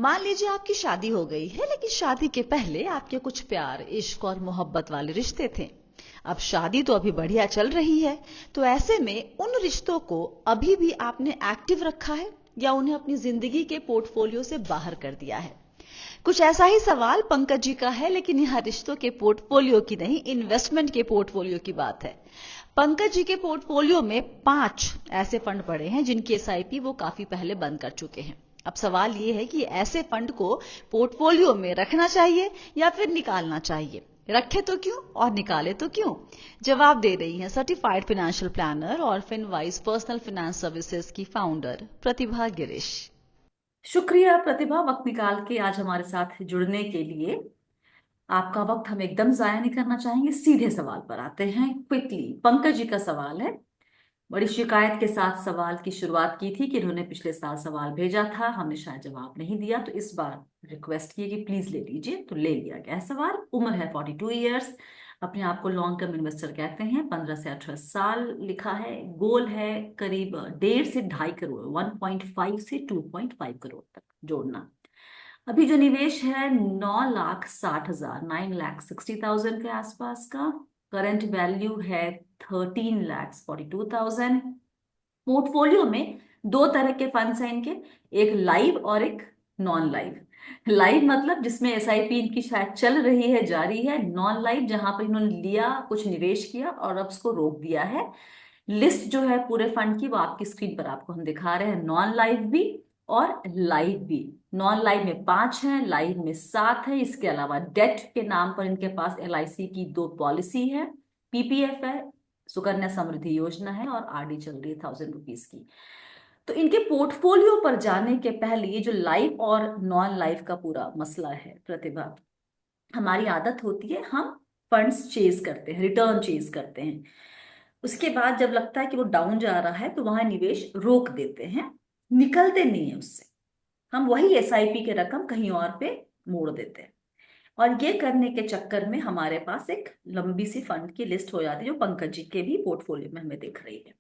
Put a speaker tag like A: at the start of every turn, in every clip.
A: मान लीजिए आपकी शादी हो गई है, लेकिन शादी के पहले आपके कुछ प्यार, इश्क और मोहब्बत वाले रिश्ते थे। अब शादी तो अभी बढ़िया चल रही है, तो ऐसे में उन रिश्तों को अभी भी आपने एक्टिव रखा है या उन्हें अपनी जिंदगी के पोर्टफोलियो से बाहर कर दिया है? कुछ ऐसा ही सवाल पंकज जी का है, लेकिन यहाँ रिश्तों के पोर्टफोलियो की नहीं, इन्वेस्टमेंट के पोर्टफोलियो की बात है। पंकज जी के पोर्टफोलियो में 5 ऐसे फंड पड़े हैं जिनकी एसआईपी वो काफी पहले बंद कर चुके हैं। अब सवाल ये है कि ऐसे फंड को पोर्टफोलियो में रखना चाहिए या फिर निकालना चाहिए। रखे तो क्यों और निकाले तो क्यों? जवाब दे रही हैं सर्टिफाइड फाइनेंशियल प्लानर और फिनवाइज पर्सनल फाइनेंस सर्विसेज की फाउंडर प्रतिभा गिरीश।
B: शुक्रिया प्रतिभा, वक्त निकाल के आज हमारे साथ जुड़ने के लिए। आपका वक्त हम एकदम जाया नहीं करना चाहेंगे। सीधे सवाल पर आते हैं, क्विकली। पंकज जी का सवाल है। बड़ी शिकायत के साथ सवाल की शुरुआत की थी कि इन्होंने पिछले साल सवाल भेजा था, हमने शायद जवाब नहीं दिया, तो इस बार रिक्वेस्ट की कि प्लीज ले लीजिए, तो ले लिया गया है सवाल। उम्र है 42 ईयर्स। अपने आप को लॉन्ग टर्म इन्वेस्टर कहते हैं। 15 से 18 साल लिखा है। गोल है करीब 1.5 से 2.5 करोड़, 1.5 से 2.5 करोड़ तक जोड़ना। अभी जो निवेश है 9,60,000, 9,60,000 के आसपास का। करंट वैल्यू है 13,42,000। पोर्टफोलियो में दो तरह के फंड्स हैं इनके, एक लाइव और एक नॉन लाइव। लाइव मतलब जिसमें एसआईपी इनकी शायद चल रही है, जारी है। नॉन लाइव जहां पर इन्होंने लिया, कुछ निवेश किया और अब उसको रोक दिया है। लिस्ट जो है पूरे फंड की वो आपकी स्क्रीन पर आपको हम दिखा रहे हैं। नॉन लाइव भी और लाइव भी। नॉन लाइव में 5 है, लाइव में 7 है। इसके अलावा डेट के नाम पर इनके पास एलआईसी की 2 पॉलिसी है, पीपीएफ है, सुकन्या समृद्धि योजना है, और आरडी चल रही है 1,000 रुपीज की। तो इनके पोर्टफोलियो पर जाने के पहले ये जो लाइव और नॉन लाइव का पूरा मसला है प्रतिभा, हमारी आदत होती है हम फंड्स चेज करते हैं, रिटर्न चेज करते हैं। उसके बाद जब लगता है कि वो डाउन जा रहा है तो वहां निवेश रोक देते हैं, निकलते नहीं है उससे। हम वही एसआईपी के रकम कहीं और पे मोड़ देते हैं। और ये करने के चक्कर में हमारे पास एक लंबी सी फंड की लिस्ट हो जाती है, जो पंकज जी के भी पोर्टफोलियो में हमें दिख रही है।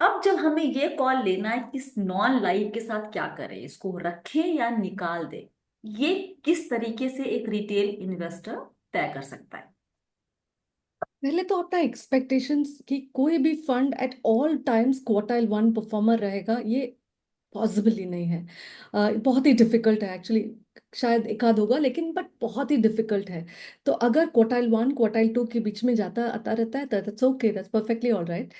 B: अब जब हमें ये कॉल लेना है कि इस नॉन लाइफ के साथ क्या करें, इसको रखें या निकाल दें, ये किस तरीके से एक रिटेल इन्वेस्टर तय कर सकता है?
C: पहले तो अपना एक्सपेक्टेशंस कि कोई भी fund at all times quartile 1 performer रहेगा, ये पॉसिबल ही नहीं है। बहुत ही डिफिकल्ट है एक्चुअली। शायद एक आध होगा, लेकिन बट बहुत ही डिफिकल्ट है। तो अगर क्वार्टाइल 1 क्वार्टाइल 2 के बीच में जाता आता रहता है, that's okay, that's perfectly all right.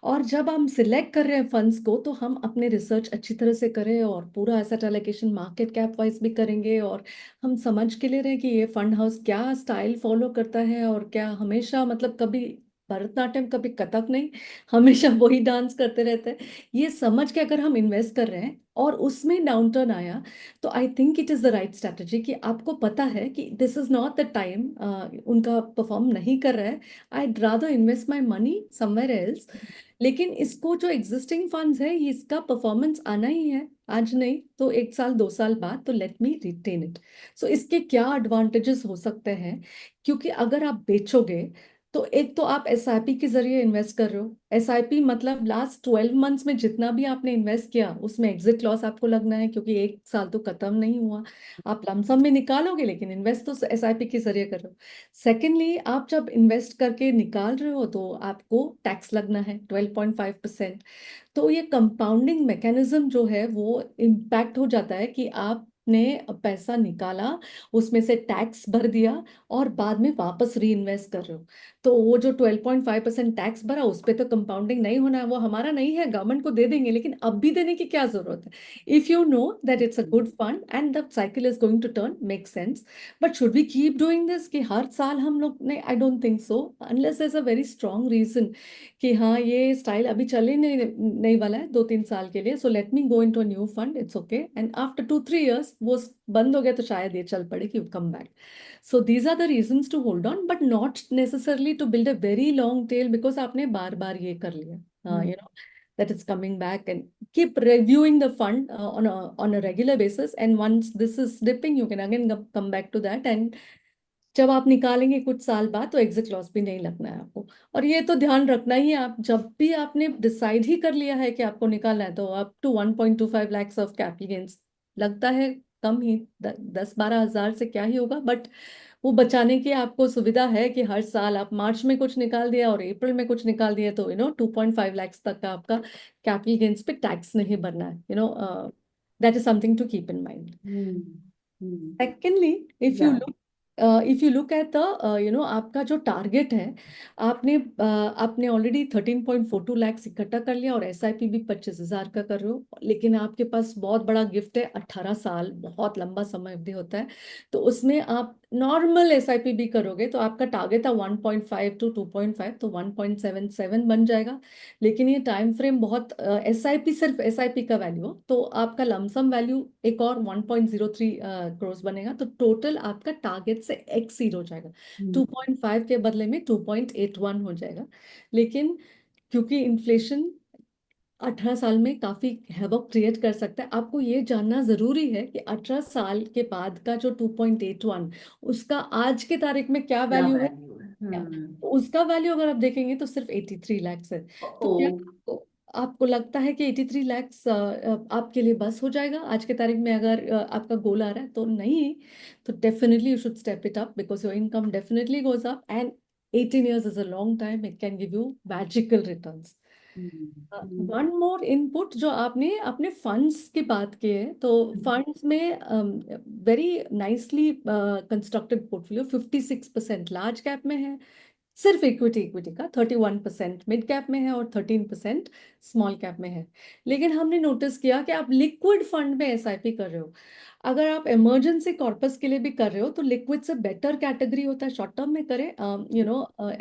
C: और जब हम सिलेक्ट कर रहे हैं फंड्स को, तो हम अपने रिसर्च अच्छी तरह से करें और पूरा asset allocation market cap wise भी करेंगे, और हम समझ के ले रहे हैं कि ये फंड हाउस क्या स्टाइल फॉलो करता है, और क्या हमेशा मतलब कभी भरतनाट्यम कभी कथक नहीं, हमेशा वही डांस करते रहते हैं। ये समझ के अगर हम इन्वेस्ट कर रहे हैं और उसमें डाउन टर्न आया, तो I think it is the right strategy कि आपको पता है कि this is not the time, उनका परफॉर्म नहीं कर रहा है, I rather invest my money somewhere else. लेकिन इसको जो एग्जिस्टिंग फंड्स है, इसका परफॉर्मेंस आना ही है, आज नहीं तो 1 साल 2 साल बाद, तो लेट मी रिटेन इट। सो इसके क्या एडवांटेजेस हो सकते हैं? क्योंकि अगर आप बेचोगे, तो एक तो आप एसआईपी के जरिए इन्वेस्ट कर रहे हो। एसआईपी मतलब लास्ट 12 मंथ्स में जितना भी आपने इन्वेस्ट किया उसमें एग्जिट लॉस आपको लगना है, क्योंकि 1 साल तो खत्म नहीं हुआ। आप लमसम में निकालोगे, लेकिन इन्वेस्ट तो एसआईपी के जरिए कर रहे हो। सेकेंडली, आप जब इन्वेस्ट करके निकाल रहे हो तो आपको टैक्स लगना है 12.5%। तो ये कंपाउंडिंग मैकेनिज्म जो है वो इम्पैक्ट हो जाता है कि आपने पैसा निकाला, उसमें से टैक्स भर दिया, और बाद में वापस री इन्वेस्ट कर रहे हो। तो वो जो 12.5% टैक्स भरा, उस पर तो कंपाउंडिंग नहीं होना है, वो हमारा नहीं है, गवर्नमेंट को दे देंगे, लेकिन अब भी देने की क्या जरूरत है? If you know that it's a good fund and the cycle is going to turn, make sense. But should we keep doing this कि हर साल हम लोग नहीं? I don't think so, unless there is a very strong reason कि हाँ, ये style अभी चले नहीं वाला है 2-3 साल के लिए, so let me go into a new fund, it's okay, and after 2-3 years वो बंद हो गया तो शायद ये चल पड़े कि come back. So these are the reasons to hold on, but not necessarily to build a very long tail because आपने बार बार ये कर लिया, you know, that it's coming back, and keep reviewing the fund on a regular basis, and once this is dipping you can again come back to that, and जब आप निकालेंगे कुछ साल बाद तो एग्जिट लॉस भी नहीं लगना है आपको। और ये तो ध्यान रखना ही है, आप जब भी आपने डिसाइड ही कर लिया है कि आपको निकालना है, तो up to 1.25 lakhs of capital gains लगता है कम ही 10-12 हज़ार से क्या ही होगा, बट वो बचाने की आपको सुविधा है कि हर साल आप मार्च में कुछ निकाल दिया और अप्रैल में कुछ निकाल दिया, तो 2.5 लाख तक का आपका कैपिटल गेन्स पे टैक्स नहीं भरना है। That is something to keep in mind.
B: Hmm. Hmm.
C: Secondly, if
B: या।
C: you look if you look at the आपका जो टारगेट है, आपने ऑलरेडी 13.42 लाख इकट्ठा कर लिया और एसआईपी भी 25,000 का कर रहे हो, लेकिन आपके पास बहुत बड़ा गिफ्ट है, 18 साल बहुत लंबा समय अवधि होता है, तो उसमें आप नॉर्मल एसआईपी भी करोगे तो आपका टारगेट था 1.5 to 2.5, तो 1.77 बन जाएगा। लेकिन ये टाइम फ्रेम बहुत, एसआईपी सिर्फ एसआईपी का वैल्यू हो तो आपका लमसम वैल्यू एक और 1.03 करोड़ बनेगा, तो टोटल आपका टारगेट से एक्सीड हो जाएगा, 2.5 के बदले में 2.81 हो जाएगा। लेकिन क्योंकि इन्फ्लेशन 18 साल में काफी हैवॉक क्रिएट कर सकता है, आपको ये जानना जरूरी है कि 18 साल के बाद का जो 2.81 उसका आज के तारीख में क्या
B: क्या
C: वैल्यू है।
B: वैल्यू है?
C: क्या तो उसका वैल्यू अगर आप देखेंगे तो सिर्फ 83 लाख है। तो
B: ओ।
C: क्या आपको लगता है कि 83 लाख आपके लिए बस हो जाएगा आज के तारीख में, अगर आपका गोल आ रहा है? तो नहीं। तो definitely you should step it up because your income definitely goes up, and 18 years is a long time, it can give you magical returns.
B: Hmm.
C: One more input, जो आपने अपने फंड्स की बात की है, तो फंड्स में very nicely constructed portfolio 56% large cap में है, सिर्फ इक्विटी इक्विटी का 31% मिड कैप में है और 13% स्मॉल कैप में है। लेकिन हमने नोटिस किया कि आप लिक्विड फंड में एसआईपी कर रहे हो, अगर आप इमरजेंसी कॉर्पस के लिए भी कर रहे हो तो लिक्विड से बेटर कैटेगरी होता है शॉर्ट टर्म में करें।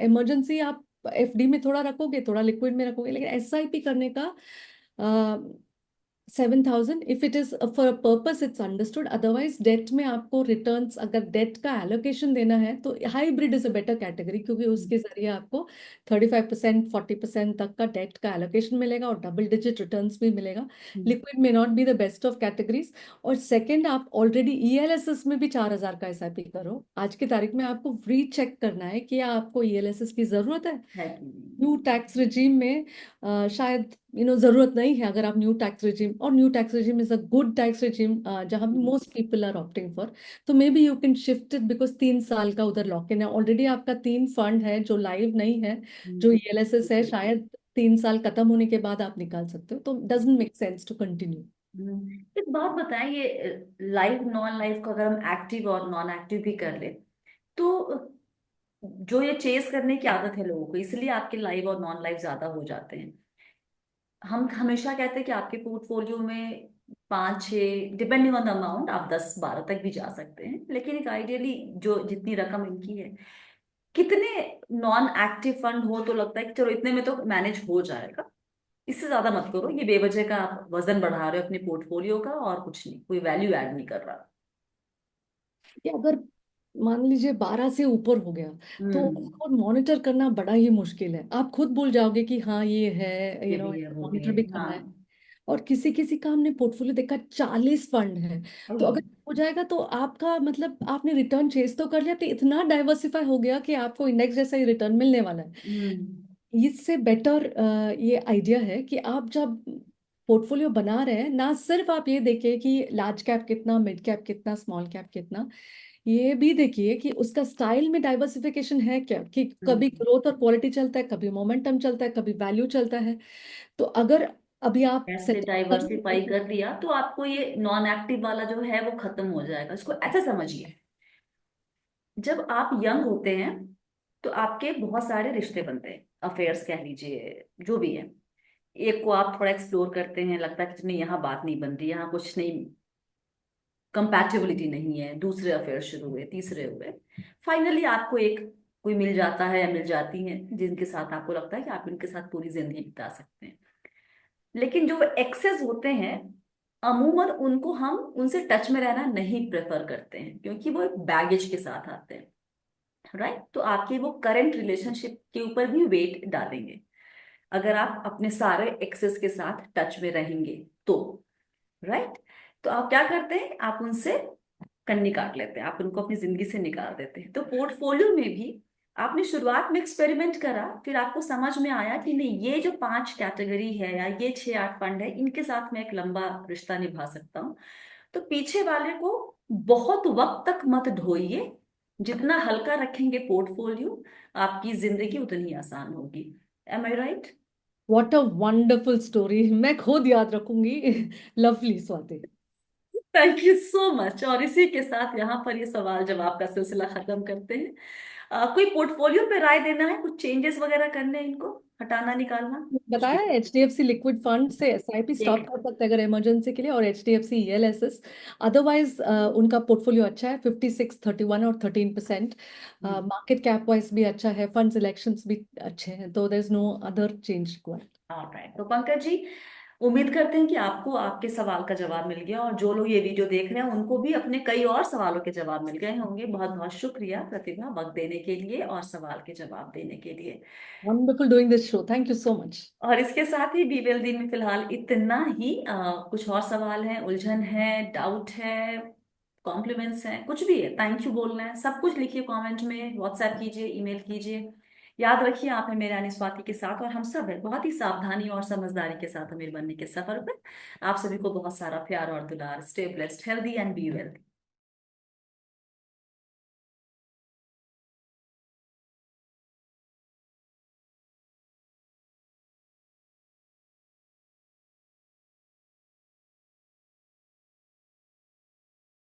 C: इमरजेंसी आप एफडी में थोड़ा रखोगे, थोड़ा लिक्विड में रखोगे, लेकिन एसआईपी करने का 7,000 if it is for a purpose it's understood, otherwise debt में आपको रिटर्न्स, अगर डेट का एलोकेशन देना है तो hybrid is a better category, क्योंकि उसके जरिए आपको 35% 40% तक का डेट का एलोकेशन मिलेगा और डबल डिजिट रिटर्न्स भी मिलेगा। लिक्विड में not be the best of categories. और सेकेंड, आप ऑलरेडी ईएलएसएस में भी 4,000 का एसआईपी करो, आज की तारीख में आपको रीचेक करना है कि आपको ईएलएसएस की जरूरत है।
B: है कि नहीं?
C: न्यू टैक्स रिजीम में शायद जरूरत नहीं है, अगर आप न्यू टैक्स रिजीम, और new tax regime is a good tax regime जहां पे most people are opting for, तो maybe you can shift it because 3 साल का उधर लॉक इन है ऑलरेडी, आपका 3 फंड है जो लाइव नहीं है, जो ईएलएसएस है, शायद 3 साल खत्म होने के बाद आप निकाल सकते हो, तो doesn't make sense to continue.
B: एक बात बताएं, ये लाइव नॉन लाइव को अगर हम एक्टिव और नॉन एक्टिव भी कर ले, तो जो ये चेस करने की आदत है लोगों को, इसलिए आपके लाइव और नॉन लाइव ज्यादा हो जाते हैं। हम हमेशा कहते हैं कि आपके पोर्टफोलियो में 5-6, डिपेंडिंग ऑन द अमाउंट, आप 10-12 तक भी जा सकते हैं, लेकिन एक आइडियली जो जितनी रकम इनकी है, कितने नॉन एक्टिव फंड हो तो लगता है कि चलो इतने में तो मैनेज हो जाएगा, इससे ज्यादा मत करो, ये बेवजह का आप वजन बढ़ा रहे हो अपने पोर्टफोलियो का और कुछ नहीं, कोई वैल्यू ऐड नहीं कर रहा।
C: कि अगर मान लीजिए 12 से ऊपर हो गया तो
B: हम्म।
C: उसको मॉनिटर करना बड़ा ही मुश्किल है, आप खुद भूल जाओगे कि हाँ ये है,
B: ये भी है, वो भी
C: मॉनिटर
B: है।
C: भी करना है।
B: हाँ।
C: और किसी किसी का हमने पोर्टफोलियो देखा 40 फंड है, तो अगर हो जाएगा तो आपका मतलब आपने रिटर्न चेज तो कर लिया, तो इतना डाइवर्सिफाई हो गया कि आपको इंडेक्स जैसा ही रिटर्न मिलने वाला है।
B: हम्म।
C: इससे बेटर ये आइडिया है कि आप जब पोर्टफोलियो बना रहे हैं, ना सिर्फ आप ये देखिए कि लार्ज कैप कितना, मिड कैप कितना, स्मॉल कैप कितना, ये भी देखिए कि उसका स्टाइल में डाइवर्सिफिकेशन है क्या, कि कभी
B: हम्म।
C: ग्रोथ और क्वालिटी चलता है, कभी मोमेंटम चलता है, कभी वैल्यू चलता है। तो अगर अभी आप
B: ऐसे
C: सेट
B: डाइवर्सिफाई कर लिया तो आपको ये नॉन एक्टिव वाला जो है वो खत्म हो जाएगा। इसको ऐसे समझिए, जब आप यंग होते हैं तो आपके बहुत सारे रिश्ते बनते हैं, अफेयर्स कह लीजिए, जो भी है। एक को आप थोड़ा एक्सप्लोर करते हैं, लगता है कि नहीं यहाँ बात नहीं बन रही, यहाँ कुछ नहीं, कंपैटिबिलिटी नहीं है, दूसरे अफेयर शुरू हुए, तीसरे हुए, फाइनली आपको एक कोई मिल जाता है या मिल जाती है जिनके साथ आपको लगता है कि आप इनके साथ पूरी जिंदगी बिता सकते हैं। लेकिन जो एक्सेस होते हैं, अमूमन उनको हम उनसे टच में रहना नहीं प्रेफर करते हैं, क्योंकि वो एक बैगेज के साथ आते हैं, राइट? तो आपके वो करंट रिलेशनशिप के ऊपर भी वेट डालेंगे अगर आप अपने सारे एक्सेस के साथ टच में रहेंगे तो, राइट? तो आप क्या करते हैं, आप उनसे कन्नी काट लेते हैं, आप उनको अपनी जिंदगी से निकाल देते हैं। तो पोर्टफोलियो में भी आपने शुरुआत में एक्सपेरिमेंट करा, फिर आपको समझ में आया कि नहीं, ये जो 5 कैटेगरी है या ये 6-8 फंड है, इनके साथ मैं एक लंबा रिश्ता निभा सकता हूँ, तो पीछे वाले को बहुत वक्त तक मत ढोइए। जितना हल्का रखेंगे पोर्टफोलियो, आपकी जिंदगी उतनी आसान होगी। Am I right?
C: What a wonderful story, मैं खुद याद रखूंगी। Lovely Swati.
B: Thank you so much. और इसी के साथ यहाँ पर ये सवाल जवाब का सिलसिला खत्म करते हैं। कोई पोर्टफोलियो पे राय देना है, कुछ चेंजेस वगैरह करने हैं, इनको हटाना निकालना कुछ
C: बताया,
B: भी?
C: HDFC लिक्विड फंड से SIP स्टॉप
B: एक
C: कर सकते हैं अगर इमरजेंसी के लिए, और HDFC ELSS। अदरवाइज उनका पोर्टफोलियो अच्छा है, 56, 31 और 13%। मार्केट कैप वाइज भी अच्छा है, फंड सिलेक्शंस भी अच्छे हैं, तो there is no other change required.
B: Alright. तो पंकज जी, उम्मीद करते हैं कि आपको आपके सवाल का जवाब मिल गया, और जो लोग ये वीडियो देख रहे हैं उनको भी अपने कई और सवालों के जवाब मिल गए होंगे। बहुत बहुत शुक्रिया प्रतिभा, वक्त देने के लिए और सवाल के जवाब देने के लिए।
C: Wonderful doing this show, thank you so much.
B: और इसके साथ ही बी वेल्दी में फिलहाल इतना ही। कुछ और सवाल है, उलझन है, डाउट है, कॉम्प्लीमेंट्स हैं, कुछ भी है, थैंक यू बोलना है, सब कुछ लिखिए कमेंट में, व्हाट्सएप कीजिए, ईमेल कीजिए। याद रखिए, आप है मेरे यानी स्वाति के साथ, और हम सब है बहुत ही सावधानी और समझदारी के साथ अमीर बनने के सफर पर। आप सभी को बहुत सारा प्यार और दुलार। Stay blessed, healthy and be well.